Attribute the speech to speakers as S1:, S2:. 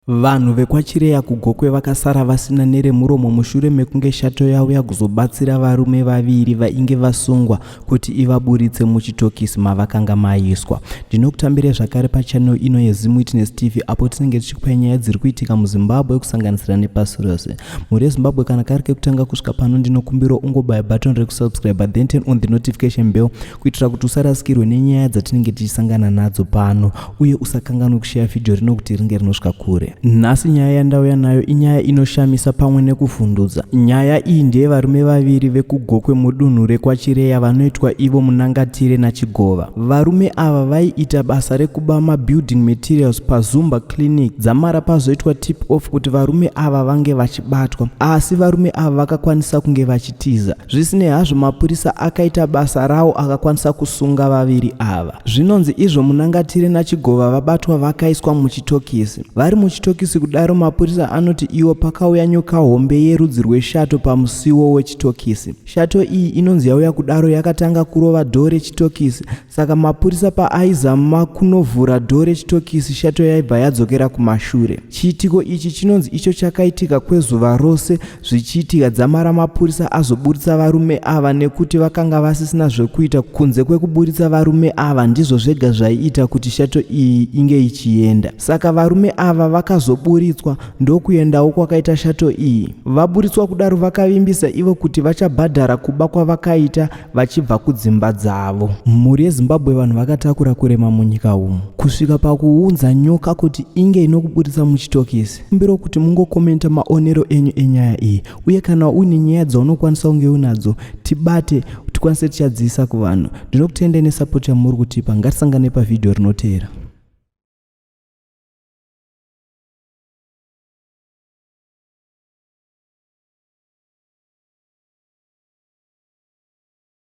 S1: Vanhu vekwaChireya kuGokwe vakasara vasina neremuromo mushure mekunge shato yauya kuzobatsira varume vaviri vainge vasungwa kuti ivaburitse muchitokisi mavakanga maiswa. Ndinokutambira zvakare pachannel ino yeZvinoshamisa TV apo tinenge tichikupa nyaya dziri kuitika muZimbabwe kusanganisira nepasi rose. Muri yeZimbabwe kana kari kekutanga kusvika pano ndinokumbira ungobaya button rekusubscribe then turn on the notification bell kuitira kuti usarasikirwe nenyaya dzatinenge tichisangana nadzo pano uye usakanganwe kushare video rino kuti ringe rinosvika kure. Nhasi nyaya yandauya nayo inyaya inoshamisa pamwe nekuvhundutsa. Nyaya iyi ndeye varume vaviri vekuGokwe mudunhu rekwaChireya vanoitwa ivo Munangatire naChigova. Varume ava vaiita basa rekuba mabuilding materials paZumba clinic dzamara pazoitwa tip off kuti varume ava vange vachibatwa, asi varume ava vakakwanisa kunge vachitiza. Zvisinei hazvo mapurisa akaita basa rawo akakwanisa kusunga vaviri ava. Zvinonzi izvo Munangatire naChigova vabatwa vakaiswa muchitokisi. Vari muchitokisi kudaro mapurisa anoti iwo pakauya nyoka hombe yerudzi rweshato pamusiwo wechitokisi. Shato iyi inonzi yauya kudaro yakatanga kurova dhoo rechitokisi, saka mapurisa paaizama kunovhura dhoo rechitokisi shato yaibva yadzokera kumashure. Chiitiko ichi chinonzi icho chakaitika kwezuva rose zvichiitika dzamara mapurisa azoburitsa varume ava nekuti vakanga vasisina zvekuita kunze kwekuburitsa varume ava ndizvo zvega zvaiita kuti shato iyi inge ichienda. Saka varume ava vakazoburitswa ndokuendawo kwakaita shato iyi. Vaburitswa kudaro vakavimbisa ivo kuti vachabhadhara kuba kwavakaita vachibva kudzimba dzavo. Mhuri yeZimbabwe vanhu vakatakura kurema munyika umu kusvika pakuunza nyoka kuti inge inokuburitsa muchitokisi. Kumbira kuti mungokomenta maonero enyu enyaya iyi uye kana une nyaya dzaunokwanisa kunge unadzo tibate tikwanise tichadziisa kuvanhu. Ndinokutendai nesapoti yamuri kutipa. Ngatisangane pavidhio rinoteera.